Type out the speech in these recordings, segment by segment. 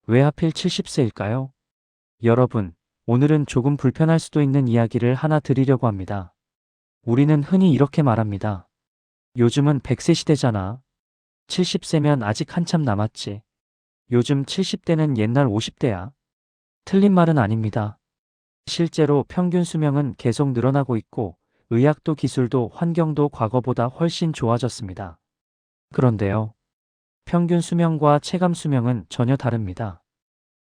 왜 하필 70세일까요? 여러분, 오늘은 조금 불편할 수도 있는 이야기를 하나 드리려고 합니다. 우리는 흔히 이렇게 말합니다. 요즘은 100세 시대잖아. 70세면 아직 한참 남았지. 요즘 70대는 옛날 50대야. 틀린 말은 아닙니다. 실제로 평균 수명은 계속 늘어나고 있고, 의학도 기술도 환경도 과거보다 훨씬 좋아졌습니다. 그런데요, 평균 수명과 체감 수명은 전혀 다릅니다.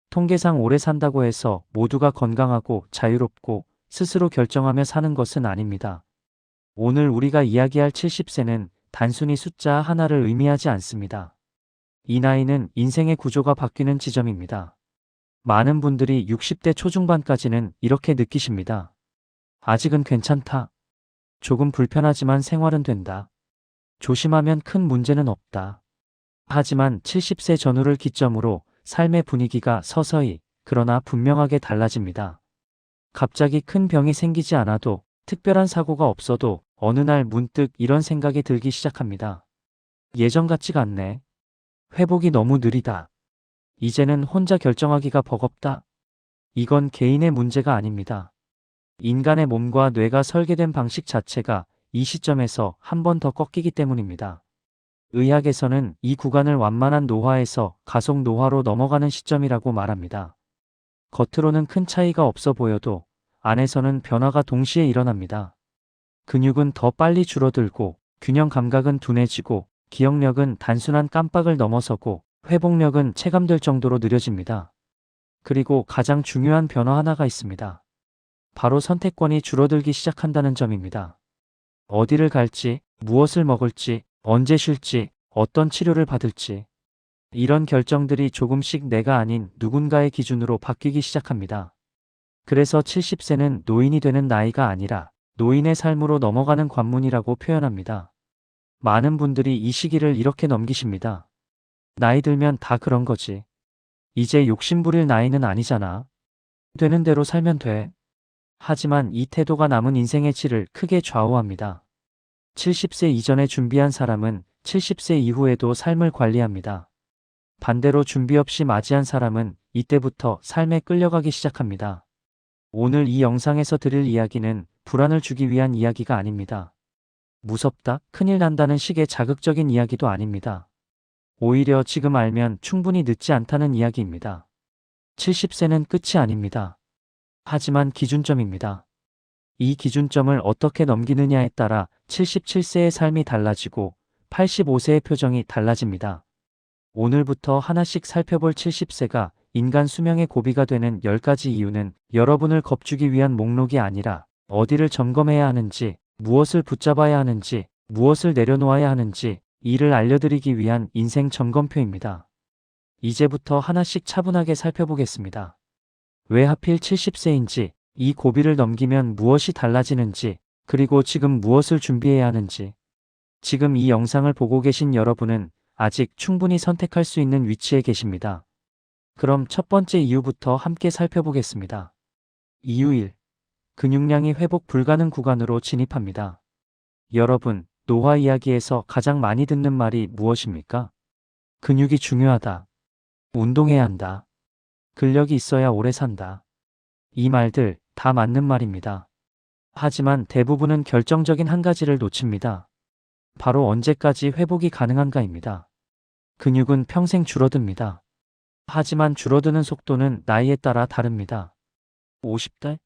통계상 오래 산다고 해서 모두가 건강하고 자유롭고 스스로 결정하며 사는 것은 아닙니다. 오늘 우리가 이야기할 70세는 단순히 숫자 하나를 의미하지 않습니다. 이 나이는 인생의 구조가 바뀌는 지점입니다. 많은 분들이 60대 초중반까지는 이렇게 느끼십니다. 아직은 괜찮다. 조금 불편하지만 생활은 된다. 조심하면 큰 문제는 없다. 하지만 70세 전후를 기점으로 삶의 분위기가 서서히, 그러나 분명하게 달라집니다. 갑자기 큰 병이 생기지 않아도, 특별한 사고가 없어도 어느 날 문득 이런 생각이 들기 시작합니다. 예전 같지가 않네. 회복이 너무 느리다. 이제는 혼자 결정하기가 버겁다. 이건 개인의 문제가 아닙니다. 인간의 몸과 뇌가 설계된 방식 자체가 이 시점에서 한 번 더 꺾이기 때문입니다. 의학에서는 이 구간을 완만한 노화에서 가속 노화로 넘어가는 시점이라고 말합니다. 겉으로는 큰 차이가 없어 보여도 안에서는 변화가 동시에 일어납니다. 근육은 더 빨리 줄어들고, 균형 감각은 둔해지고, 기억력은 단순한 깜빡을 넘어서고, 회복력은 체감될 정도로 느려집니다. 그리고 가장 중요한 변화 하나가 있습니다. 바로 선택권이 줄어들기 시작한다는 점입니다. 어디를 갈지, 무엇을 먹을지, 언제 쉴지, 어떤 치료를 받을지. 이런 결정들이 조금씩 내가 아닌 누군가의 기준으로 바뀌기 시작합니다. 그래서 70세는 노인이 되는 나이가 아니라 노인의 삶으로 넘어가는 관문이라고 표현합니다. 많은 분들이 이 시기를 이렇게 넘기십니다. 나이 들면 다 그런 거지. 이제 욕심부릴 나이는 아니잖아. 되는 대로 살면 돼. 하지만 이 태도가 남은 인생의 질을 크게 좌우합니다. 70세 이전에 준비한 사람은 70세 이후에도 삶을 관리합니다. 반대로 준비 없이 맞이한 사람은 이때부터 삶에 끌려가기 시작합니다. 오늘 이 영상에서 드릴 이야기는 불안을 주기 위한 이야기가 아닙니다. 무섭다, 큰일 난다는 식의 자극적인 이야기도 아닙니다. 오히려 지금 알면 충분히 늦지 않다는 이야기입니다. 70세는 끝이 아닙니다. 하지만 기준점입니다. 이 기준점을 어떻게 넘기느냐에 따라 77세의 삶이 달라지고 85세의 표정이 달라집니다. 오늘부터 하나씩 살펴볼 70세가 인간 수명의 고비가 되는 10가지 이유는 여러분을 겁주기 위한 목록이 아니라 어디를 점검해야 하는지, 무엇을 붙잡아야 하는지, 무엇을 내려놓아야 하는지 이를 알려드리기 위한 인생 점검표입니다. 이제부터 하나씩 차분하게 살펴보겠습니다. 왜 하필 70세인지, 이 고비를 넘기면 무엇이 달라지는지, 그리고 지금 무엇을 준비해야 하는지. 지금 이 영상을 보고 계신 여러분은 아직 충분히 선택할 수 있는 위치에 계십니다. 그럼 첫 번째 이유부터 함께 살펴보겠습니다. 이유 1. 근육량이 회복 불가능 구간으로 진입합니다. 여러분, 노화 이야기에서 가장 많이 듣는 말이 무엇입니까? 근육이 중요하다. 운동해야 한다. 근력이 있어야 오래 산다. 이 말들 다 맞는 말입니다. 하지만 대부분은 결정적인 한 가지를 놓칩니다. 바로 언제까지 회복이 가능한가입니다. 근육은 평생 줄어듭니다. 하지만 줄어드는 속도는 나이에 따라 다릅니다. 50대?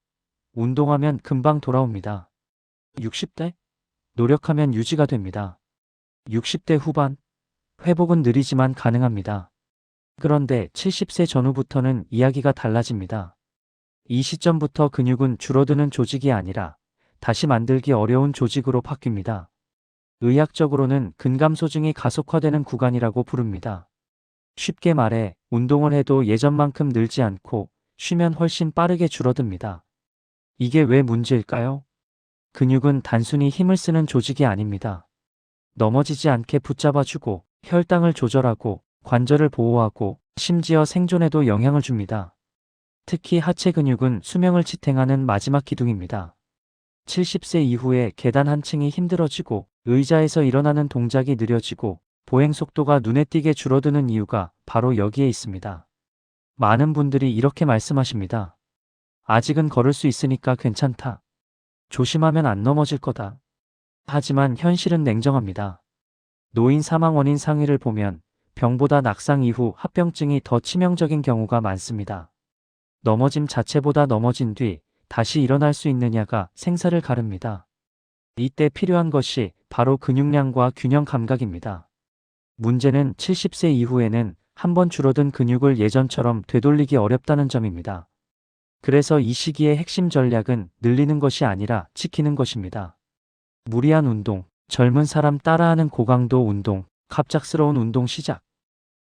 운동하면 금방 돌아옵니다. 60대? 노력하면 유지가 됩니다. 60대 후반? 회복은 느리지만 가능합니다. 그런데 70세 전후부터는 이야기가 달라집니다. 이 시점부터 근육은 줄어드는 조직이 아니라 다시 만들기 어려운 조직으로 바뀝니다. 의학적으로는 근감소증이 가속화되는 구간이라고 부릅니다. 쉽게 말해 운동을 해도 예전만큼 늘지 않고 쉬면 훨씬 빠르게 줄어듭니다. 이게 왜 문제일까요? 근육은 단순히 힘을 쓰는 조직이 아닙니다. 넘어지지 않게 붙잡아주고 혈당을 조절하고 관절을 보호하고 심지어 생존에도 영향을 줍니다. 특히 하체 근육은 수명을 지탱하는 마지막 기둥입니다. 70세 이후에 계단 한 층이 힘들어지고 의자에서 일어나는 동작이 느려지고 보행 속도가 눈에 띄게 줄어드는 이유가 바로 여기에 있습니다. 많은 분들이 이렇게 말씀하십니다. 아직은 걸을 수 있으니까 괜찮다. 조심하면 안 넘어질 거다. 하지만 현실은 냉정합니다. 노인 사망 원인 상위를 보면 병보다 낙상 이후 합병증이 더 치명적인 경우가 많습니다. 넘어짐 자체보다 넘어진 뒤 다시 일어날 수 있느냐가 생사를 가릅니다. 이때 필요한 것이 바로 근육량과 균형 감각입니다. 문제는 70세 이후에는 한번 줄어든 근육을 예전처럼 되돌리기 어렵다는 점입니다. 그래서 이 시기의 핵심 전략은 늘리는 것이 아니라 지키는 것입니다. 무리한 운동, 젊은 사람 따라하는 고강도 운동, 갑작스러운 운동 시작.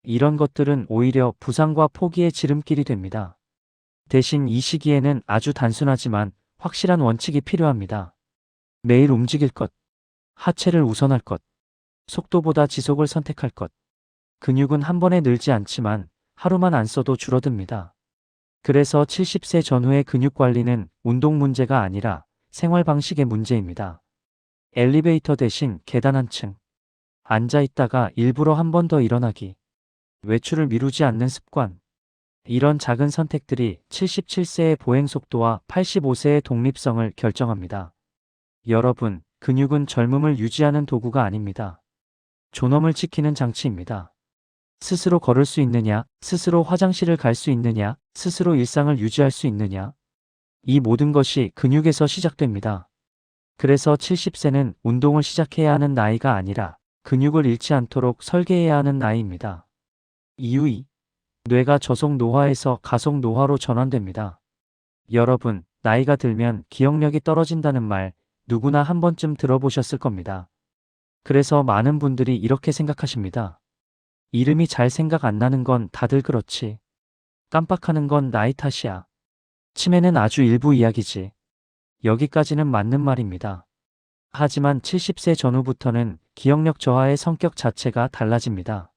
이런 것들은 오히려 부상과 포기의 지름길이 됩니다. 대신 이 시기에는 아주 단순하지만 확실한 원칙이 필요합니다. 매일 움직일 것, 하체를 우선할 것, 속도보다 지속을 선택할 것. 근육은 한 번에 늘지 않지만 하루만 안 써도 줄어듭니다. 그래서 70세 전후의 근육 관리는 운동 문제가 아니라 생활 방식의 문제입니다. 엘리베이터 대신 계단 한 층. 앉아 있다가 일부러 한 번 더 일어나기. 외출을 미루지 않는 습관. 이런 작은 선택들이 77세의 보행 속도와 85세의 독립성을 결정합니다. 여러분, 근육은 젊음을 유지하는 도구가 아닙니다. 존엄을 지키는 장치입니다. 스스로 걸을 수 있느냐, 스스로 화장실을 갈 수 있느냐, 스스로 일상을 유지할 수 있느냐. 이 모든 것이 근육에서 시작됩니다. 그래서 70세는 운동을 시작해야 하는 나이가 아니라 근육을 잃지 않도록 설계해야 하는 나이입니다. 이유 2. 뇌가 저속 노화에서 가속 노화로 전환됩니다. 여러분, 나이가 들면 기억력이 떨어진다는 말 누구나 한 번쯤 들어보셨을 겁니다. 그래서 많은 분들이 이렇게 생각하십니다. 이름이 잘 생각 안 나는 건 다들 그렇지. 깜빡하는 건 나이 탓이야. 치매는 아주 일부 이야기지. 여기까지는 맞는 말입니다. 하지만 70세 전후부터는 기억력 저하의 성격 자체가 달라집니다.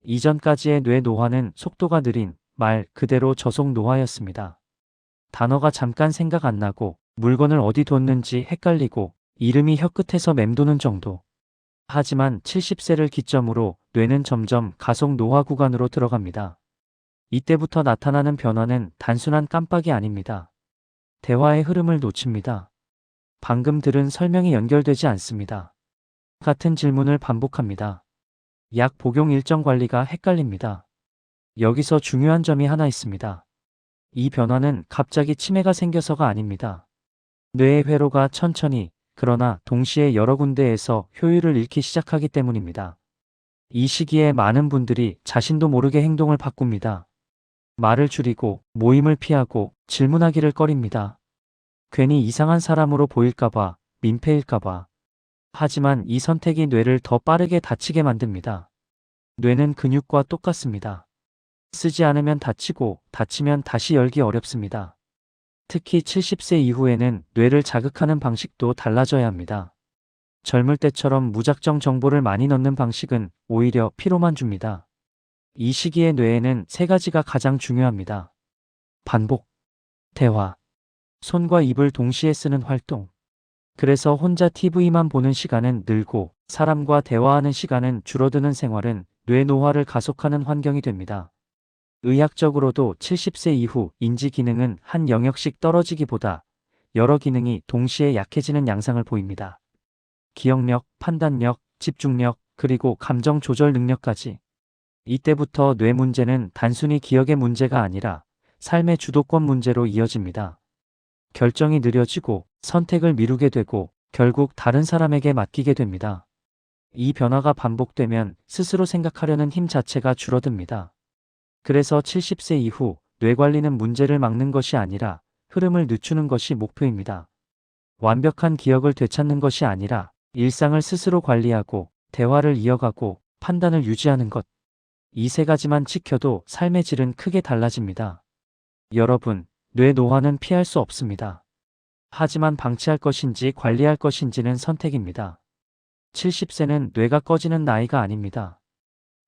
이전까지의 뇌 노화는 속도가 느린 말 그대로 저속 노화였습니다. 단어가 잠깐 생각 안 나고 물건을 어디 뒀는지 헷갈리고 이름이 혀끝에서 맴도는 정도. 하지만 70세를 기점으로 뇌는 점점 가속 노화 구간으로 들어갑니다. 이때부터 나타나는 변화는 단순한 깜빡이 아닙니다. 대화의 흐름을 놓칩니다. 방금 들은 설명이 연결되지 않습니다. 같은 질문을 반복합니다. 약 복용 일정 관리가 헷갈립니다. 여기서 중요한 점이 하나 있습니다. 이 변화는 갑자기 치매가 생겨서가 아닙니다. 뇌의 회로가 천천히 그러나 동시에 여러 군데에서 효율을 잃기 시작하기 때문입니다. 이 시기에 많은 분들이 자신도 모르게 행동을 바꿉니다. 말을 줄이고 모임을 피하고 질문하기를 꺼립니다. 괜히 이상한 사람으로 보일까봐, 민폐일까봐. 하지만 이 선택이 뇌를 더 빠르게 다치게 만듭니다. 뇌는 근육과 똑같습니다. 쓰지 않으면 다치고 다치면 다시 열기 어렵습니다. 특히 70세 이후에는 뇌를 자극하는 방식도 달라져야 합니다. 젊을 때처럼 무작정 정보를 많이 넣는 방식은 오히려 피로만 줍니다. 이 시기에 뇌에는 세 가지가 가장 중요합니다. 반복, 대화, 손과 입을 동시에 쓰는 활동. 그래서 혼자 TV만 보는 시간은 늘고 사람과 대화하는 시간은 줄어드는 생활은 뇌 노화를 가속하는 환경이 됩니다. 의학적으로도 70세 이후 인지 기능은 한 영역씩 떨어지기보다 여러 기능이 동시에 약해지는 양상을 보입니다. 기억력, 판단력, 집중력, 그리고 감정 조절 능력까지. 이때부터 뇌 문제는 단순히 기억의 문제가 아니라 삶의 주도권 문제로 이어집니다. 결정이 느려지고 선택을 미루게 되고 결국 다른 사람에게 맡기게 됩니다. 이 변화가 반복되면 스스로 생각하려는 힘 자체가 줄어듭니다. 그래서 70세 이후 뇌 관리는 문제를 막는 것이 아니라 흐름을 늦추는 것이 목표입니다. 완벽한 기억을 되찾는 것이 아니라 일상을 스스로 관리하고 대화를 이어가고 판단을 유지하는 것. 이 세 가지만 지켜도 삶의 질은 크게 달라집니다. 여러분, 뇌 노화는 피할 수 없습니다. 하지만 방치할 것인지 관리할 것인지는 선택입니다. 70세는 뇌가 꺼지는 나이가 아닙니다.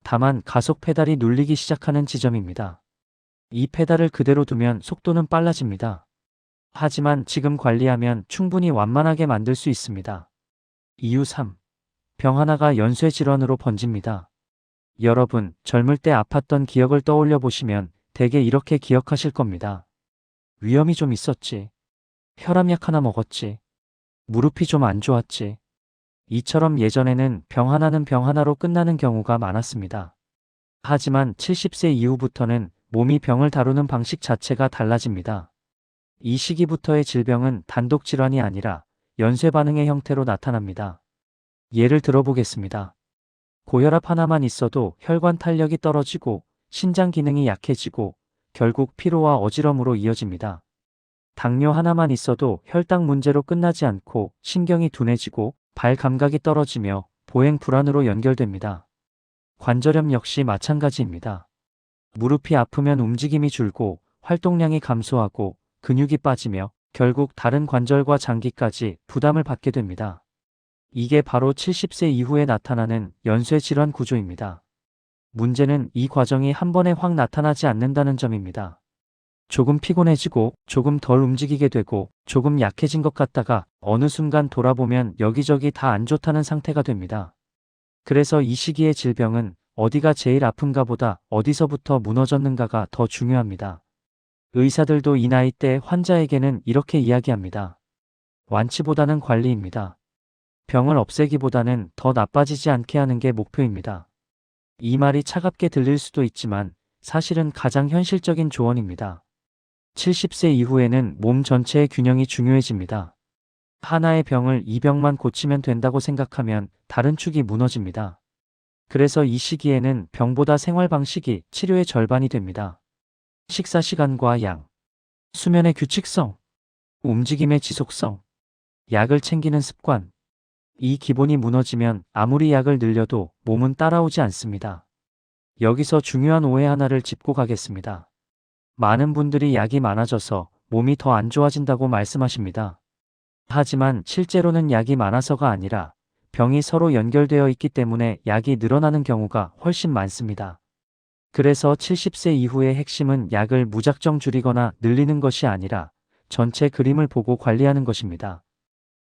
다만 가속 페달이 눌리기 시작하는 지점입니다. 이 페달을 그대로 두면 속도는 빨라집니다. 하지만 지금 관리하면 충분히 완만하게 만들 수 있습니다. 이유 3. 병 하나가 연쇄 질환으로 번집니다. 여러분, 젊을 때 아팠던 기억을 떠올려 보시면 대개 이렇게 기억하실 겁니다. 위험이 좀 있었지. 혈압약 하나 먹었지. 무릎이 좀 안 좋았지. 이처럼 예전에는 병 하나는 병 하나로 끝나는 경우가 많았습니다. 하지만 70세 이후부터는 몸이 병을 다루는 방식 자체가 달라집니다. 이 시기부터의 질병은 단독 질환이 아니라 연쇄 반응의 형태로 나타납니다. 예를 들어보겠습니다. 고혈압 하나만 있어도 혈관 탄력이 떨어지고 신장 기능이 약해지고 결국 피로와 어지럼으로 이어집니다. 당뇨 하나만 있어도 혈당 문제로 끝나지 않고 신경이 둔해지고 발 감각이 떨어지며 보행 불안으로 연결됩니다. 관절염 역시 마찬가지입니다. 무릎이 아프면 움직임이 줄고 활동량이 감소하고 근육이 빠지며 결국 다른 관절과 장기까지 부담을 받게 됩니다. 이게 바로 70세 이후에 나타나는 연쇄 질환 구조입니다. 문제는 이 과정이 한 번에 확 나타나지 않는다는 점입니다. 조금 피곤해지고 조금 덜 움직이게 되고 조금 약해진 것 같다가 어느 순간 돌아보면 여기저기 다 안 좋다는 상태가 됩니다. 그래서 이 시기의 질병은 어디가 제일 아픈가 보다 어디서부터 무너졌는가가 더 중요합니다. 의사들도 이 나이 때 환자에게는 이렇게 이야기합니다. 완치보다는 관리입니다. 병을 없애기보다는 더 나빠지지 않게 하는 게 목표입니다. 이 말이 차갑게 들릴 수도 있지만 사실은 가장 현실적인 조언입니다. 70세 이후에는 몸 전체의 균형이 중요해집니다. 하나의 병을 이 병만 고치면 된다고 생각하면 다른 축이 무너집니다. 그래서 이 시기에는 병보다 생활 방식이 치료의 절반이 됩니다. 식사 시간과 양, 수면의 규칙성, 움직임의 지속성, 약을 챙기는 습관. 이 기본이 무너지면 아무리 약을 늘려도 몸은 따라오지 않습니다. 여기서 중요한 오해 하나를 짚고 가겠습니다. 많은 분들이 약이 많아져서 몸이 더 안 좋아진다고 말씀하십니다. 하지만 실제로는 약이 많아서가 아니라 병이 서로 연결되어 있기 때문에 약이 늘어나는 경우가 훨씬 많습니다. 그래서 70세 이후의 핵심은 약을 무작정 줄이거나 늘리는 것이 아니라 전체 그림을 보고 관리하는 것입니다.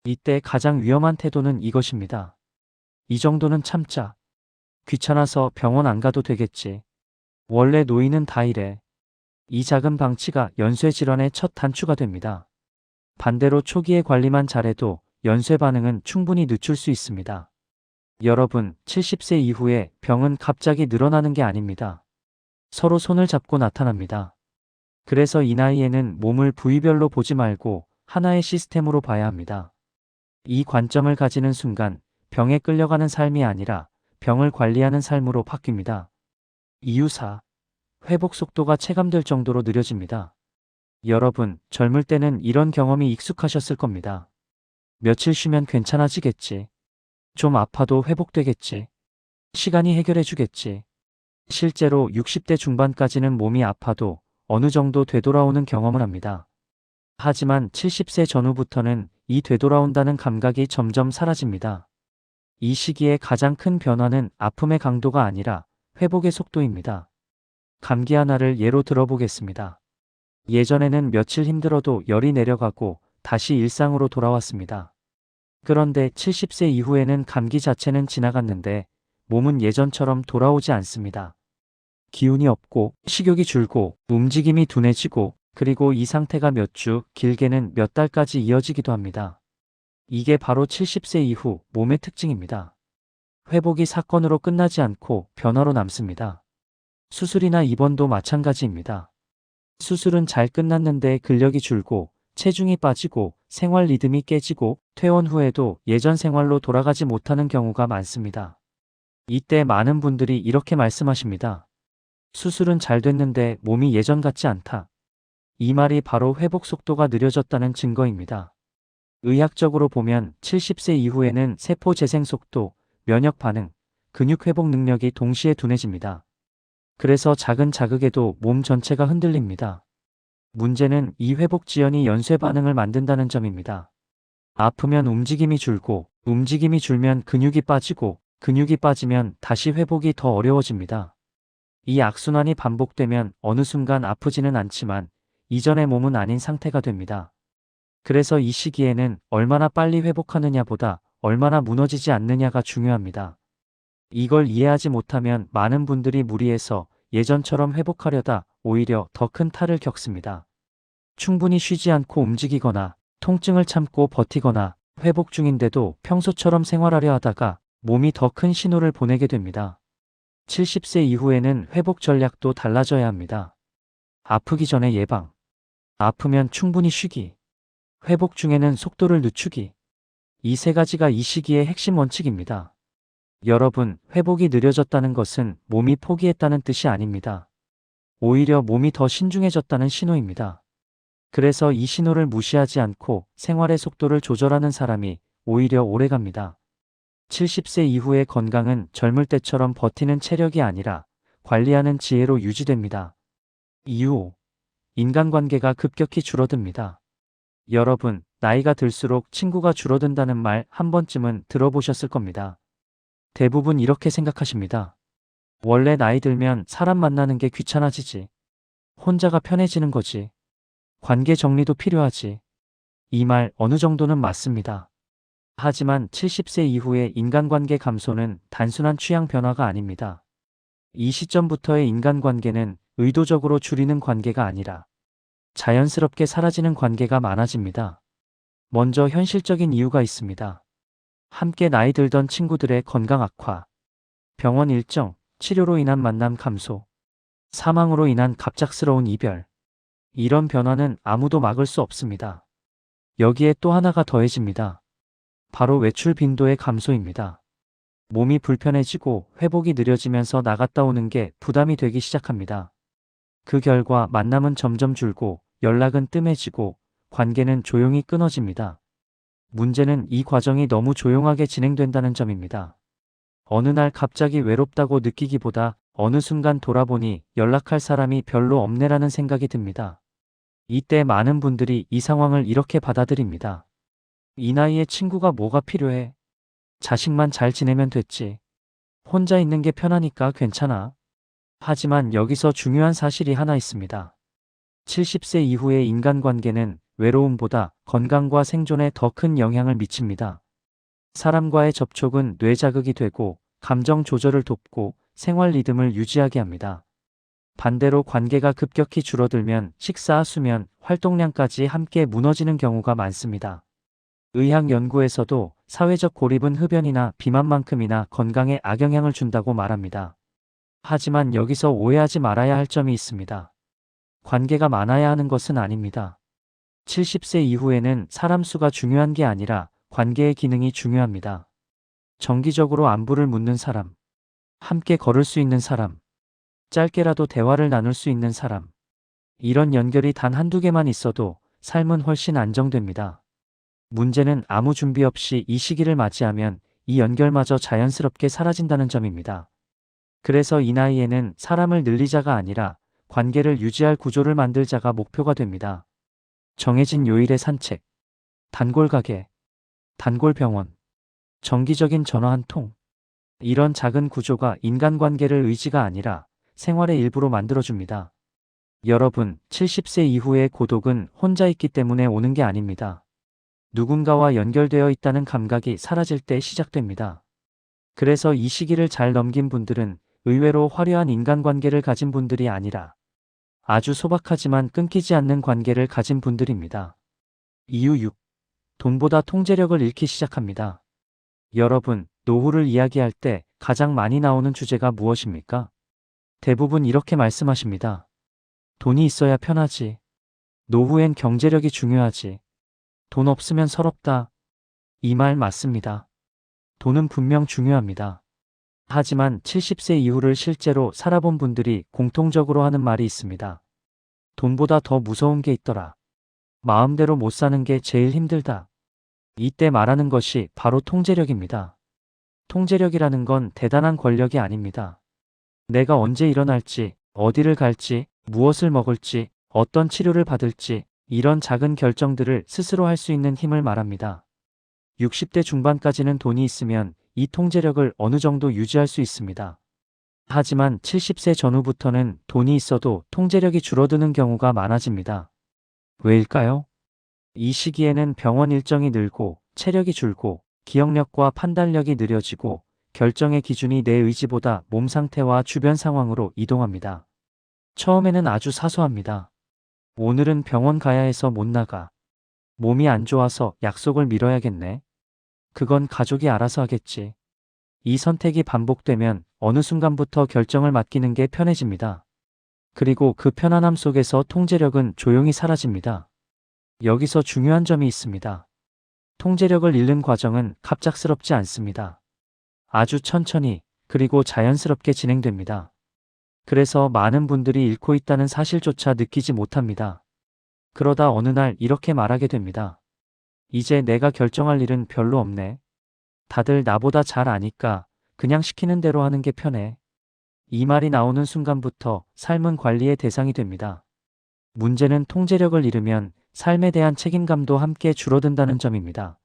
이때 가장 위험한 태도는 이것입니다. 이 정도는 참자. 귀찮아서 병원 안 가도 되겠지. 원래 노인은 다 이래. 이 작은 방치가 연쇄 질환의 첫 단추가 됩니다. 반대로 초기의 관리만 잘해도 연쇄 반응은 충분히 늦출 수 있습니다. 여러분, 70세 이후에 병은 갑자기 늘어나는 게 아닙니다. 서로 손을 잡고 나타납니다. 그래서 이 나이에는 몸을 부위별로 보지 말고 하나의 시스템으로 봐야 합니다. 이 관점을 가지는 순간 병에 끌려가는 삶이 아니라 병을 관리하는 삶으로 바뀝니다. 이유 4. 회복 속도가 체감될 정도로 느려집니다. 여러분, 젊을 때는 이런 경험이 익숙하셨을 겁니다. 며칠 쉬면 괜찮아지겠지. 좀 아파도 회복되겠지. 시간이 해결해 주겠지. 실제로 60대 중반까지는 몸이 아파도 어느 정도 되돌아오는 경험을 합니다. 하지만 70세 전후부터는 이 되돌아온다는 감각이 점점 사라집니다. 이 시기에 가장 큰 변화는 아픔의 강도가 아니라 회복의 속도입니다. 감기 하나를 예로 들어보겠습니다. 예전에는 며칠 힘들어도 열이 내려가고 다시 일상으로 돌아왔습니다. 그런데 70세 이후에는 감기 자체는 지나갔는데 몸은 예전처럼 돌아오지 않습니다. 기운이 없고 식욕이 줄고 움직임이 둔해지고 그리고 이 상태가 몇 주, 길게는 몇 달까지 이어지기도 합니다. 이게 바로 70세 이후 몸의 특징입니다. 회복이 사건으로 끝나지 않고 변화로 남습니다. 수술이나 입원도 마찬가지입니다. 수술은 잘 끝났는데 근력이 줄고 체중이 빠지고 생활 리듬이 깨지고 퇴원 후에도 예전 생활로 돌아가지 못하는 경우가 많습니다. 이때 많은 분들이 이렇게 말씀하십니다. 수술은 잘 됐는데 몸이 예전 같지 않다. 이 말이 바로 회복 속도가 느려졌다는 증거입니다. 의학적으로 보면 70세 이후에는 세포 재생 속도, 면역 반응, 근육 회복 능력이 동시에 둔해집니다. 그래서 작은 자극에도 몸 전체가 흔들립니다. 문제는 이 회복 지연이 연쇄 반응을 만든다는 점입니다. 아프면 움직임이 줄고, 움직임이 줄면 근육이 빠지고, 근육이 빠지면 다시 회복이 더 어려워집니다. 이 악순환이 반복되면 어느 순간 아프지는 않지만 이전의 몸은 아닌 상태가 됩니다. 그래서 이 시기에는 얼마나 빨리 회복하느냐보다 얼마나 무너지지 않느냐가 중요합니다. 이걸 이해하지 못하면 많은 분들이 무리해서 예전처럼 회복하려다 오히려 더 큰 탈을 겪습니다. 충분히 쉬지 않고 움직이거나 통증을 참고 버티거나 회복 중인데도 평소처럼 생활하려 하다가 몸이 더 큰 신호를 보내게 됩니다. 70세 이후에는 회복 전략도 달라져야 합니다. 아프기 전에 예방, 아프면 충분히 쉬기, 회복 중에는 속도를 늦추기. 이 세 가지가 이 시기의 핵심 원칙입니다. 여러분, 회복이 느려졌다는 것은 몸이 포기했다는 뜻이 아닙니다. 오히려 몸이 더 신중해졌다는 신호입니다. 그래서 이 신호를 무시하지 않고 생활의 속도를 조절하는 사람이 오히려 오래갑니다. 70세 이후의 건강은 젊을 때처럼 버티는 체력이 아니라 관리하는 지혜로 유지됩니다. 이유, 인간관계가 급격히 줄어듭니다. 여러분, 나이가 들수록 친구가 줄어든다는 말 한 번쯤은 들어보셨을 겁니다. 대부분 이렇게 생각하십니다. 원래 나이 들면 사람 만나는 게 귀찮아지지. 혼자가 편해지는 거지. 관계 정리도 필요하지. 이 말 어느 정도는 맞습니다. 하지만 70세 이후의 인간관계 감소는 단순한 취향 변화가 아닙니다. 이 시점부터의 인간관계는 의도적으로 줄이는 관계가 아니라 자연스럽게 사라지는 관계가 많아집니다. 먼저 현실적인 이유가 있습니다. 함께 나이 들던 친구들의 건강 악화, 병원 일정, 치료로 인한 만남 감소, 사망으로 인한 갑작스러운 이별. 이런 변화는 아무도 막을 수 없습니다. 여기에 또 하나가 더해집니다. 바로 외출 빈도의 감소입니다. 몸이 불편해지고 회복이 느려지면서 나갔다 오는 게 부담이 되기 시작합니다. 그 결과 만남은 점점 줄고 연락은 뜸해지고 관계는 조용히 끊어집니다. 문제는 이 과정이 너무 조용하게 진행된다는 점입니다. 어느 날 갑자기 외롭다고 느끼기보다 어느 순간 돌아보니 연락할 사람이 별로 없네라는 생각이 듭니다. 이때 많은 분들이 이 상황을 이렇게 받아들입니다. 이 나이에 친구가 뭐가 필요해? 자식만 잘 지내면 됐지. 혼자 있는 게 편하니까 괜찮아. 하지만 여기서 중요한 사실이 하나 있습니다. 70세 이후의 인간관계는 외로움보다 건강과 생존에 더 큰 영향을 미칩니다. 사람과의 접촉은 뇌 자극이 되고 감정 조절을 돕고 생활 리듬을 유지하게 합니다. 반대로 관계가 급격히 줄어들면 식사, 수면, 활동량까지 함께 무너지는 경우가 많습니다. 의학 연구에서도 사회적 고립은 흡연이나 비만만큼이나 건강에 악영향을 준다고 말합니다. 하지만 여기서 오해하지 말아야 할 점이 있습니다. 관계가 많아야 하는 것은 아닙니다. 70세 이후에는 사람 수가 중요한 게 아니라 관계의 기능이 중요합니다. 정기적으로 안부를 묻는 사람, 함께 걸을 수 있는 사람, 짧게라도 대화를 나눌 수 있는 사람. 이런 연결이 단 한두 개만 있어도 삶은 훨씬 안정됩니다. 문제는 아무 준비 없이 이 시기를 맞이하면 이 연결마저 자연스럽게 사라진다는 점입니다. 그래서 이 나이에는 사람을 늘리자가 아니라 관계를 유지할 구조를 만들자가 목표가 됩니다. 정해진 요일의 산책, 단골 가게, 단골 병원, 정기적인 전화 한 통. 이런 작은 구조가 인간관계를 의지가 아니라 생활의 일부로 만들어줍니다. 여러분, 70세 이후의 고독은 혼자 있기 때문에 오는 게 아닙니다. 누군가와 연결되어 있다는 감각이 사라질 때 시작됩니다. 그래서 이 시기를 잘 넘긴 분들은 의외로 화려한 인간관계를 가진 분들이 아니라 아주 소박하지만 끊기지 않는 관계를 가진 분들입니다. 이유 6. 돈보다 통제력을 잃기 시작합니다. 여러분, 노후를 이야기할 때 가장 많이 나오는 주제가 무엇입니까? 대부분 이렇게 말씀하십니다. 돈이 있어야 편하지. 노후엔 경제력이 중요하지. 돈 없으면 서럽다. 이 말 맞습니다. 돈은 분명 중요합니다. 하지만 70세 이후를 실제로 살아본 분들이 공통적으로 하는 말이 있습니다. 돈보다 더 무서운 게 있더라. 마음대로 못 사는 게 제일 힘들다. 이때 말하는 것이 바로 통제력입니다. 통제력이라는 건 대단한 권력이 아닙니다. 내가 언제 일어날지, 어디를 갈지, 무엇을 먹을지, 어떤 치료를 받을지, 이런 작은 결정들을 스스로 할 수 있는 힘을 말합니다. 60대 중반까지는 돈이 있으면 이 통제력을 어느 정도 유지할 수 있습니다. 하지만 70세 전후부터는 돈이 있어도 통제력이 줄어드는 경우가 많아집니다. 왜일까요? 이 시기에는 병원 일정이 늘고 체력이 줄고 기억력과 판단력이 느려지고 결정의 기준이 내 의지보다 몸 상태와 주변 상황으로 이동합니다. 처음에는 아주 사소합니다. 오늘은 병원 가야 해서 못 나가. 몸이 안 좋아서 약속을 미뤄야겠네. 그건 가족이 알아서 하겠지. 이 선택이 반복되면 어느 순간부터 결정을 맡기는 게 편해집니다. 그리고 그 편안함 속에서 통제력은 조용히 사라집니다. 여기서 중요한 점이 있습니다. 통제력을 잃는 과정은 갑작스럽지 않습니다. 아주 천천히 그리고 자연스럽게 진행됩니다. 그래서 많은 분들이 잃고 있다는 사실조차 느끼지 못합니다. 그러다 어느 날 이렇게 말하게 됩니다. 이제 내가 결정할 일은 별로 없네. 다들 나보다 잘 아니까 그냥 시키는 대로 하는 게 편해. 이 말이 나오는 순간부터 삶은 관리의 대상이 됩니다. 문제는 통제력을 잃으면 삶에 대한 책임감도 함께 줄어든다는 점입니다.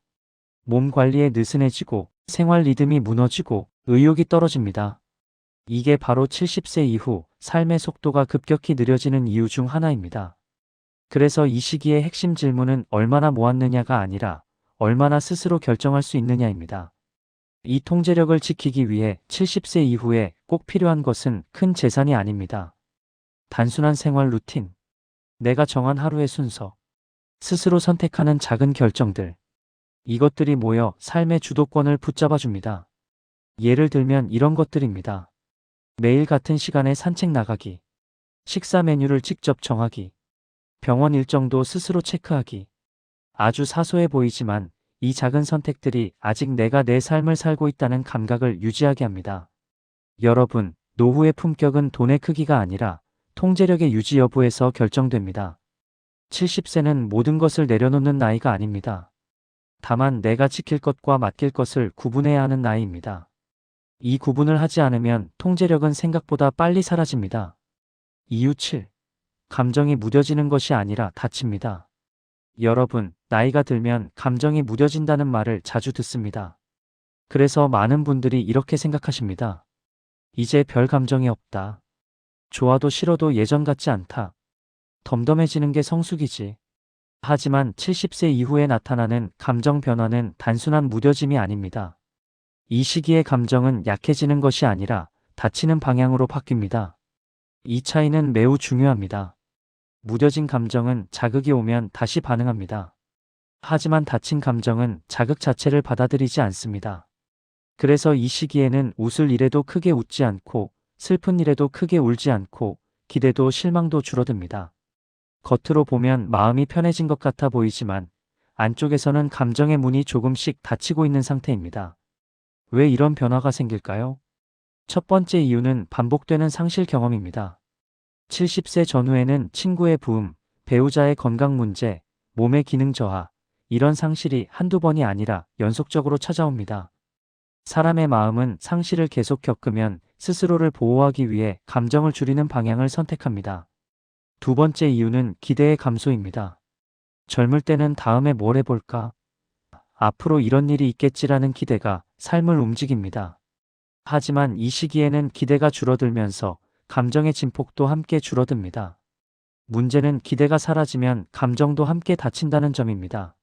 몸 관리에 느슨해지고 생활 리듬이 무너지고 의욕이 떨어집니다. 이게 바로 70세 이후 삶의 속도가 급격히 느려지는 이유 중 하나입니다. 그래서 이 시기의 핵심 질문은 얼마나 모았느냐가 아니라 얼마나 스스로 결정할 수 있느냐입니다. 이 통제력을 지키기 위해 70세 이후에 꼭 필요한 것은 큰 재산이 아닙니다. 단순한 생활 루틴, 내가 정한 하루의 순서, 스스로 선택하는 작은 결정들, 이것들이 모여 삶의 주도권을 붙잡아 줍니다. 예를 들면 이런 것들입니다. 매일 같은 시간에 산책 나가기, 식사 메뉴를 직접 정하기, 병원 일정도 스스로 체크하기. 아주 사소해 보이지만 이 작은 선택들이 아직 내가 내 삶을 살고 있다는 감각을 유지하게 합니다. 여러분, 노후의 품격은 돈의 크기가 아니라 통제력의 유지 여부에서 결정됩니다. 70세는 모든 것을 내려놓는 나이가 아닙니다. 다만 내가 지킬 것과 맡길 것을 구분해야 하는 나이입니다. 이 구분을 하지 않으면 통제력은 생각보다 빨리 사라집니다. 이유 7. 감정이 무뎌지는 것이 아니라 닫힙니다. 여러분, 나이가 들면 감정이 무뎌진다는 말을 자주 듣습니다. 그래서 많은 분들이 이렇게 생각하십니다. 이제 별 감정이 없다. 좋아도 싫어도 예전 같지 않다. 덤덤해지는 게 성숙이지. 하지만 70세 이후에 나타나는 감정 변화는 단순한 무뎌짐이 아닙니다. 이 시기의 감정은 약해지는 것이 아니라 닫히는 방향으로 바뀝니다. 이 차이는 매우 중요합니다. 무뎌진 감정은 자극이 오면 다시 반응합니다. 하지만 닫힌 감정은 자극 자체를 받아들이지 않습니다. 그래서 이 시기에는 웃을 일에도 크게 웃지 않고 슬픈 일에도 크게 울지 않고 기대도 실망도 줄어듭니다. 겉으로 보면 마음이 편해진 것 같아 보이지만 안쪽에서는 감정의 문이 조금씩 닫히고 있는 상태입니다. 왜 이런 변화가 생길까요? 첫 번째 이유는 반복되는 상실 경험입니다. 70세 전후에는 친구의 부음, 배우자의 건강 문제, 몸의 기능 저하, 이런 상실이 한두 번이 아니라 연속적으로 찾아옵니다. 사람의 마음은 상실을 계속 겪으면 스스로를 보호하기 위해 감정을 줄이는 방향을 선택합니다. 두 번째 이유는 기대의 감소입니다. 젊을 때는 다음에 뭘 해볼까? 앞으로 이런 일이 있겠지라는 기대가 삶을 움직입니다. 하지만 이 시기에는 기대가 줄어들면서 감정의 진폭도 함께 줄어듭니다. 문제는 기대가 사라지면 감정도 함께 닫힌다는 점입니다.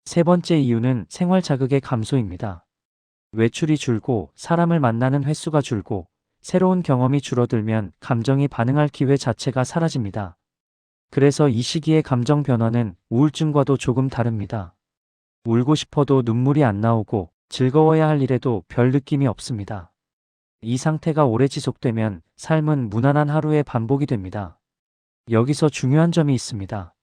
세 번째 이유는 생활 자극의 감소입니다. 외출이 줄고 사람을 만나는 횟수가 줄고 새로운 경험이 줄어들면 감정이 반응할 기회 자체가 사라집니다. 그래서 이 시기의 감정 변화는 우울증과도 조금 다릅니다. 울고 싶어도 눈물이 안 나오고 즐거워야 할 일에도 별 느낌이 없습니다. 이 상태가 오래 지속되면 삶은 무난한 하루의 반복이 됩니다. 여기서 중요한 점이 있습니다.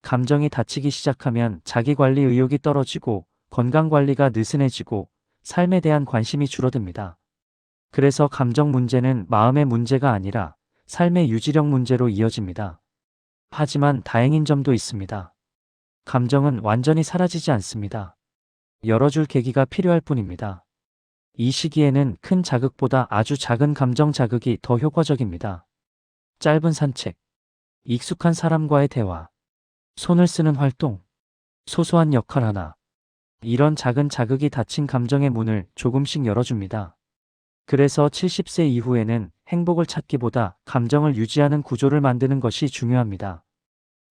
감정이 닫히기 시작하면 자기관리 의욕이 떨어지고 건강관리가 느슨해지고 삶에 대한 관심이 줄어듭니다. 그래서 감정 문제는 마음의 문제가 아니라 삶의 유지력 문제로 이어집니다. 하지만 다행인 점도 있습니다. 감정은 완전히 사라지지 않습니다. 열어줄 계기가 필요할 뿐입니다. 이 시기에는 큰 자극보다 아주 작은 감정 자극이 더 효과적입니다. 짧은 산책, 익숙한 사람과의 대화, 손을 쓰는 활동, 소소한 역할 하나. 이런 작은 자극이 닫힌 감정의 문을 조금씩 열어줍니다. 그래서 70세 이후에는 행복을 찾기보다 감정을 유지하는 구조를 만드는 것이 중요합니다.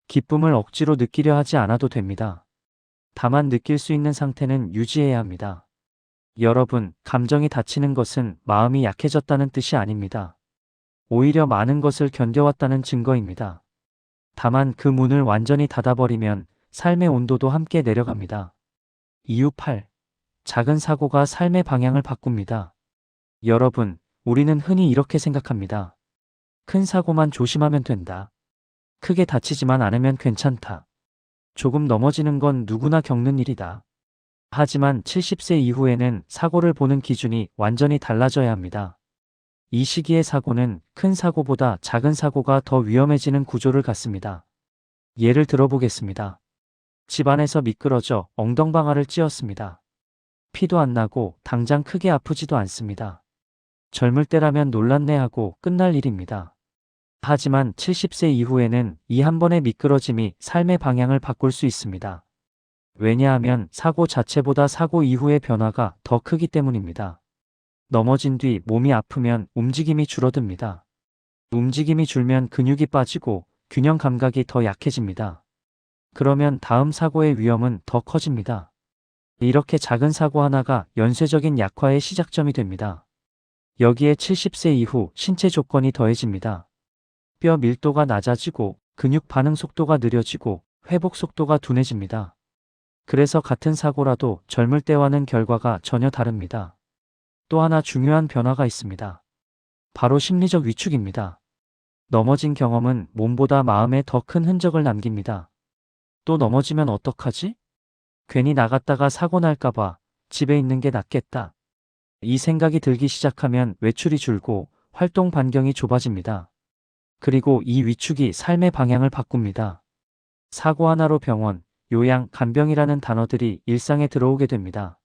기쁨을 억지로 느끼려 하지 않아도 됩니다. 다만 느낄 수 있는 상태는 유지해야 합니다. 여러분, 감정이 닫히는 것은 마음이 약해졌다는 뜻이 아닙니다. 오히려 많은 것을 견뎌왔다는 증거입니다. 다만 그 문을 완전히 닫아버리면 삶의 온도도 함께 내려갑니다. 이유 8. 작은 사고가 삶의 방향을 바꿉니다. 여러분, 우리는 흔히 이렇게 생각합니다. 큰 사고만 조심하면 된다. 크게 다치지만 않으면 괜찮다. 조금 넘어지는 건 누구나 겪는 일이다. 하지만 70세 이후에는 사고를 보는 기준이 완전히 달라져야 합니다. 이 시기의 사고는 큰 사고보다 작은 사고가 더 위험해지는 구조를 갖습니다. 예를 들어보겠습니다. 집안에서 미끄러져 엉덩방아를 찧었습니다. 피도 안 나고 당장 크게 아프지도 않습니다. 젊을 때라면 놀랐네 하고 끝날 일입니다. 하지만 70세 이후에는 이 한 번의 미끄러짐이 삶의 방향을 바꿀 수 있습니다. 왜냐하면 사고 자체보다 사고 이후의 변화가 더 크기 때문입니다. 넘어진 뒤 몸이 아프면 움직임이 줄어듭니다. 움직임이 줄면 근육이 빠지고 균형 감각이 더 약해집니다. 그러면 다음 사고의 위험은 더 커집니다. 이렇게 작은 사고 하나가 연쇄적인 약화의 시작점이 됩니다. 여기에 70세 이후 신체 조건이 더해집니다. 뼈 밀도가 낮아지고 근육 반응 속도가 느려지고 회복 속도가 둔해집니다. 그래서 같은 사고라도 젊을 때와는 결과가 전혀 다릅니다. 또 하나 중요한 변화가 있습니다. 바로 심리적 위축입니다. 넘어진 경험은 몸보다 마음에 더 큰 흔적을 남깁니다. 또 넘어지면 어떡하지? 괜히 나갔다가 사고 날까봐 집에 있는 게 낫겠다. 이 생각이 들기 시작하면 외출이 줄고 활동 반경이 좁아집니다. 그리고 이 위축이 삶의 방향을 바꿉니다. 사고 하나로 병원, 요양, 간병이라는 단어들이 일상에 들어오게 됩니다.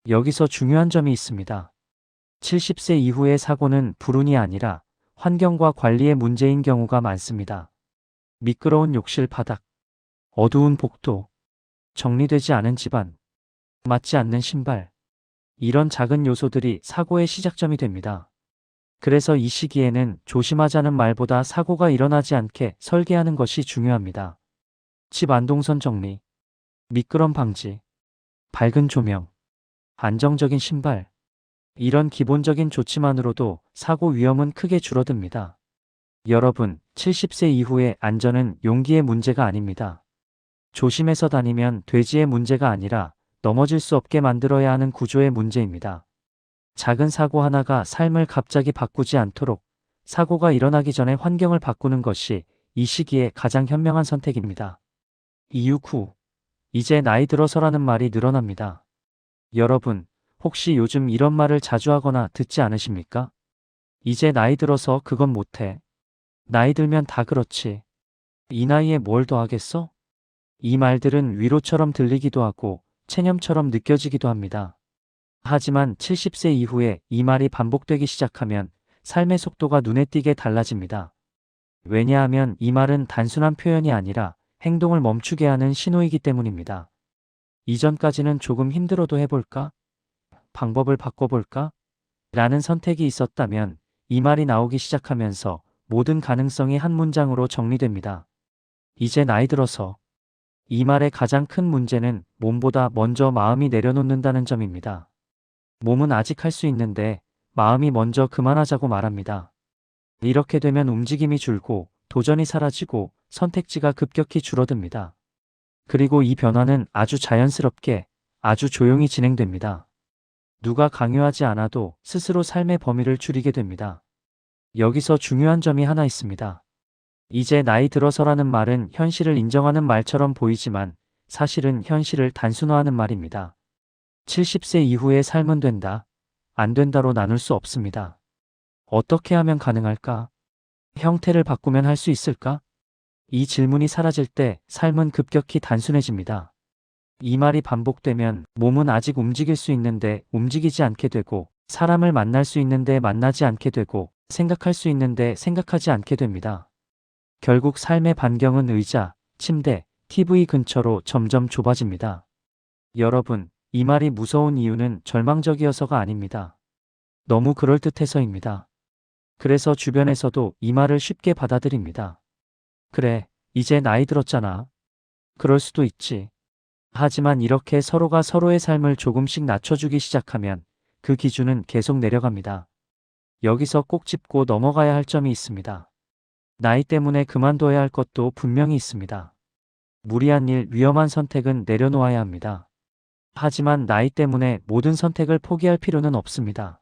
여기서 중요한 점이 있습니다. 70세 이후의 사고는 불운이 아니라 환경과 관리의 문제인 경우가 많습니다. 미끄러운 욕실 바닥, 어두운 복도, 정리되지 않은 집안, 맞지 않는 신발, 이런 작은 요소들이 사고의 시작점이 됩니다. 그래서 이 시기에는 조심하자는 말보다 사고가 일어나지 않게 설계하는 것이 중요합니다. 집 안동선 정리, 미끄럼 방지, 밝은 조명, 안정적인 신발, 이런 기본적인 조치만으로도 사고 위험은 크게 줄어듭니다. 여러분, 70세 이후의 안전은 용기의 문제가 아닙니다. 조심해서 다니면 돼지의 문제가 아니라 넘어질 수 없게 만들어야 하는 구조의 문제입니다. 작은 사고 하나가 삶을 갑자기 바꾸지 않도록 사고가 일어나기 전에 환경을 바꾸는 것이 이 시기에 가장 현명한 선택입니다. 이유 9. 이제 나이 들어서라는 말이 늘어납니다. 여러분, 혹시 요즘 이런 말을 자주 하거나 듣지 않으십니까? 이제 나이 들어서 그건 못해. 나이 들면 다 그렇지. 이 나이에 뭘 더 하겠어? 이 말들은 위로처럼 들리기도 하고 체념처럼 느껴지기도 합니다. 하지만 70세 이후에 이 말이 반복되기 시작하면 삶의 속도가 눈에 띄게 달라집니다. 왜냐하면 이 말은 단순한 표현이 아니라 행동을 멈추게 하는 신호이기 때문입니다. 이전까지는 조금 힘들어도 해볼까? 방법을 바꿔볼까? 라는 선택이 있었다면 이 말이 나오기 시작하면서 모든 가능성이 한 문장으로 정리됩니다. 이제 나이 들어서. 이 말의 가장 큰 문제는 몸보다 먼저 마음이 내려놓는다는 점입니다. 몸은 아직 할 수 있는데 마음이 먼저 그만하자고 말합니다. 이렇게 되면 움직임이 줄고 도전이 사라지고 선택지가 급격히 줄어듭니다. 그리고 이 변화는 아주 자연스럽게 아주 조용히 진행됩니다. 누가 강요하지 않아도 스스로 삶의 범위를 줄이게 됩니다. 여기서 중요한 점이 하나 있습니다. 이제 나이 들어서라는 말은 현실을 인정하는 말처럼 보이지만 사실은 현실을 단순화하는 말입니다. 70세 이후의 삶은 된다, 안 된다로 나눌 수 없습니다. 어떻게 하면 가능할까? 형태를 바꾸면 할 수 있을까? 이 질문이 사라질 때 삶은 급격히 단순해집니다. 이 말이 반복되면 몸은 아직 움직일 수 있는데 움직이지 않게 되고 사람을 만날 수 있는데 만나지 않게 되고 생각할 수 있는데 생각하지 않게 됩니다. 결국 삶의 반경은 의자, 침대, TV 근처로 점점 좁아집니다. 여러분, 이 말이 무서운 이유는 절망적이어서가 아닙니다. 너무 그럴듯해서입니다. 그래서 주변에서도 이 말을 쉽게 받아들입니다. 그래, 이제 나이 들었잖아. 그럴 수도 있지. 하지만 이렇게 서로가 서로의 삶을 조금씩 낮춰주기 시작하면 그 기준은 계속 내려갑니다. 여기서 꼭 짚고 넘어가야 할 점이 있습니다. 나이 때문에 그만둬야 할 것도 분명히 있습니다. 무리한 일, 위험한 선택은 내려놓아야 합니다. 하지만 나이 때문에 모든 선택을 포기할 필요는 없습니다.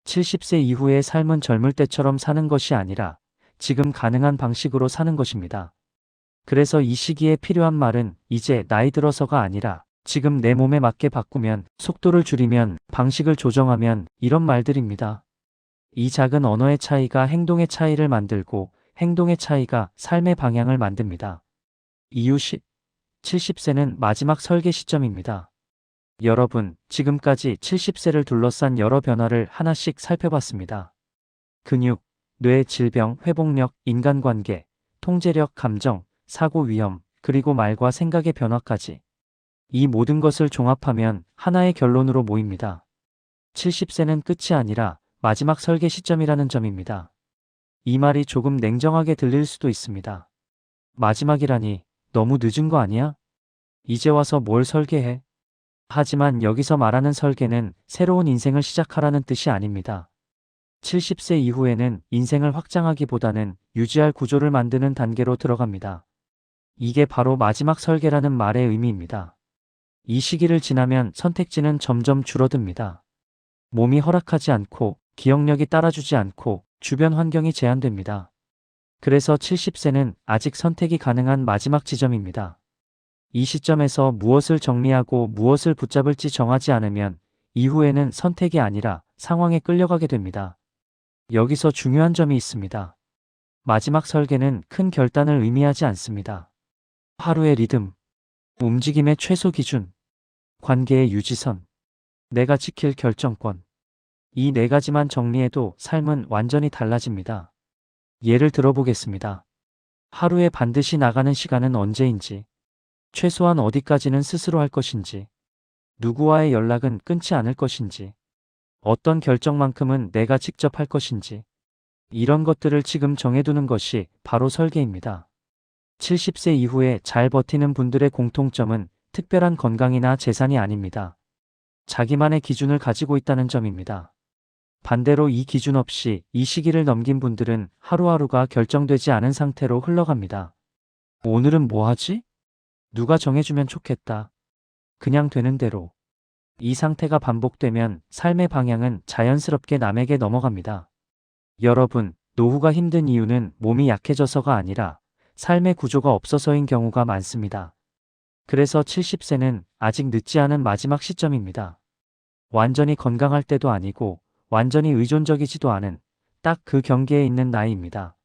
70세 이후의 삶은 젊을 때처럼 사는 것이 아니라 지금 가능한 방식으로 사는 것입니다. 그래서 이 시기에 필요한 말은 이제 나이 들어서가 아니라 지금 내 몸에 맞게 바꾸면, 속도를 줄이면, 방식을 조정하면, 이런 말들입니다. 이 작은 언어의 차이가 행동의 차이를 만들고 행동의 차이가 삶의 방향을 만듭니다. 이유 70세는 마지막 설계 시점입니다. 여러분, 지금까지 70세를 둘러싼 여러 변화를 하나씩 살펴봤습니다. 근육, 뇌, 질병, 회복력, 인간관계, 통제력, 감정, 사고 위험, 그리고 말과 생각의 변화까지. 이 모든 것을 종합하면 하나의 결론으로 모입니다. 70세는 끝이 아니라 마지막 설계 시점이라는 점입니다. 이 말이 조금 냉정하게 들릴 수도 있습니다. 마지막이라니 너무 늦은 거 아니야? 이제 와서 뭘 설계해? 하지만 여기서 말하는 설계는 새로운 인생을 시작하라는 뜻이 아닙니다. 70세 이후에는 인생을 확장하기보다는 유지할 구조를 만드는 단계로 들어갑니다. 이게 바로 마지막 설계라는 말의 의미입니다. 이 시기를 지나면 선택지는 점점 줄어듭니다. 몸이 허락하지 않고, 기억력이 따라주지 않고, 주변 환경이 제한됩니다. 그래서 70세는 아직 선택이 가능한 마지막 지점입니다. 이 시점에서 무엇을 정리하고 무엇을 붙잡을지 정하지 않으면 이후에는 선택이 아니라 상황에 끌려가게 됩니다. 여기서 중요한 점이 있습니다. 마지막 설계는 큰 결단을 의미하지 않습니다. 하루의 리듬, 움직임의 최소 기준, 관계의 유지선, 내가 지킬 결정권. 이 네 가지만 정리해도 삶은 완전히 달라집니다. 예를 들어보겠습니다. 하루에 반드시 나가는 시간은 언제인지, 최소한 어디까지는 스스로 할 것인지, 누구와의 연락은 끊지 않을 것인지, 어떤 결정만큼은 내가 직접 할 것인지, 이런 것들을 지금 정해두는 것이 바로 설계입니다. 70세 이후에 잘 버티는 분들의 공통점은 특별한 건강이나 재산이 아닙니다. 자기만의 기준을 가지고 있다는 점입니다. 반대로 이 기준 없이 이 시기를 넘긴 분들은 하루하루가 결정되지 않은 상태로 흘러갑니다. 오늘은 뭐 하지? 누가 정해주면 좋겠다. 그냥 되는 대로. 이 상태가 반복되면 삶의 방향은 자연스럽게 남에게 넘어갑니다. 여러분, 노후가 힘든 이유는 몸이 약해져서가 아니라 삶의 구조가 없어서인 경우가 많습니다. 그래서 70세는 아직 늦지 않은 마지막 시점입니다. 완전히 건강할 때도 아니고 완전히 의존적이지도 않은 딱 그 경계에 있는 나이입니다.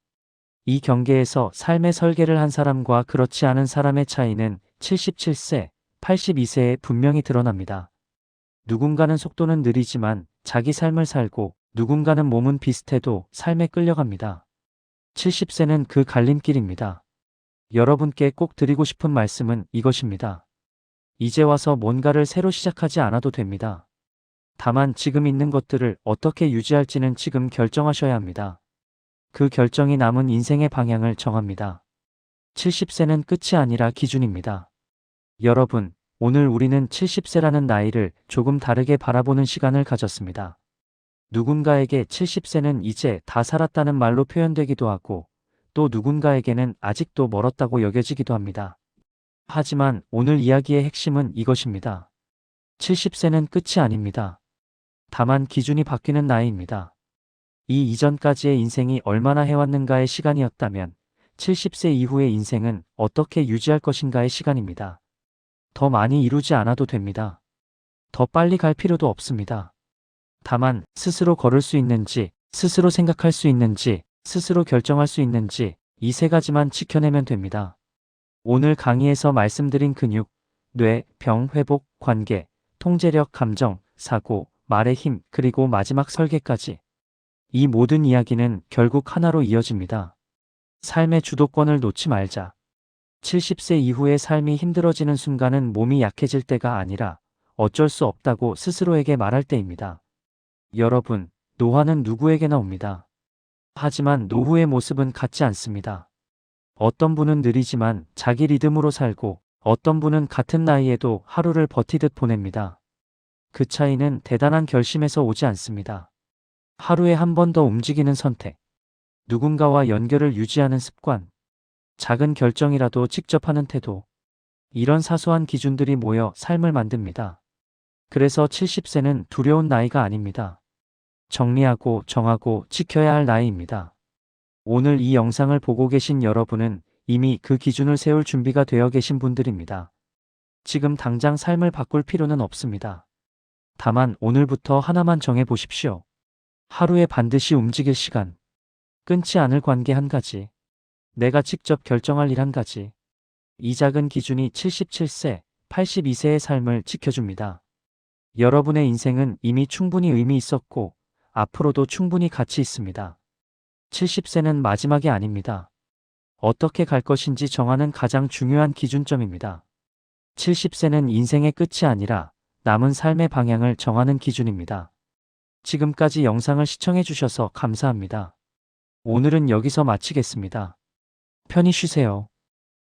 이 경계에서 삶의 설계를 한 사람과 그렇지 않은 사람의 차이는 77세, 82세에 분명히 드러납니다. 누군가는 속도는 느리지만 자기 삶을 살고 누군가는 몸은 비슷해도 삶에 끌려갑니다. 70세는 그 갈림길입니다. 여러분께 꼭 드리고 싶은 말씀은 이것입니다. 이제 와서 뭔가를 새로 시작하지 않아도 됩니다. 다만 지금 있는 것들을 어떻게 유지할지는 지금 결정하셔야 합니다. 그 결정이 남은 인생의 방향을 정합니다. 70세는 끝이 아니라 기준입니다. 여러분, 오늘 우리는 70세라는 나이를 조금 다르게 바라보는 시간을 가졌습니다. 누군가에게 70세는 이제 다 살았다는 말로 표현되기도 하고 또 누군가에게는 아직도 멀었다고 여겨지기도 합니다. 하지만 오늘 이야기의 핵심은 이것입니다. 70세는 끝이 아닙니다. 다만 기준이 바뀌는 나이입니다. 이 이전까지의 인생이 얼마나 해왔는가의 시간이었다면 70세 이후의 인생은 어떻게 유지할 것인가의 시간입니다. 더 많이 이루지 않아도 됩니다. 더 빨리 갈 필요도 없습니다. 다만 스스로 걸을 수 있는지, 스스로 생각할 수 있는지, 스스로 결정할 수 있는지 이 세 가지만 지켜내면 됩니다. 오늘 강의에서 말씀드린 근육, 뇌, 병, 회복, 관계, 통제력, 감정, 사고, 말의 힘, 그리고 마지막 설계까지. 이 모든 이야기는 결국 하나로 이어집니다. 삶의 주도권을 놓지 말자. 70세 이후의 삶이 힘들어지는 순간은 몸이 약해질 때가 아니라 어쩔 수 없다고 스스로에게 말할 때입니다. 여러분, 노화는 누구에게나 옵니다. 하지만 노후의 모습은 같지 않습니다. 어떤 분은 느리지만 자기 리듬으로 살고 어떤 분은 같은 나이에도 하루를 버티듯 보냅니다. 그 차이는 대단한 결심에서 오지 않습니다. 하루에 한 번 더 움직이는 선택, 누군가와 연결을 유지하는 습관, 작은 결정이라도 직접 하는 태도, 이런 사소한 기준들이 모여 삶을 만듭니다. 그래서 70세는 두려운 나이가 아닙니다. 정리하고 정하고 지켜야 할 나이입니다. 오늘 이 영상을 보고 계신 여러분은 이미 그 기준을 세울 준비가 되어 계신 분들입니다. 지금 당장 삶을 바꿀 필요는 없습니다. 다만 오늘부터 하나만 정해 보십시오. 하루에 반드시 움직일 시간, 끊지 않을 관계 한 가지, 내가 직접 결정할 일 한 가지. 이 작은 기준이 77세, 82세의 삶을 지켜줍니다. 여러분의 인생은 이미 충분히 의미 있었고, 앞으로도 충분히 가치 있습니다. 70세는 마지막이 아닙니다. 어떻게 갈 것인지 정하는 가장 중요한 기준점입니다. 70세는 인생의 끝이 아니라 남은 삶의 방향을 정하는 기준입니다. 지금까지 영상을 시청해 주셔서 감사합니다. 오늘은 여기서 마치겠습니다. 편히 쉬세요.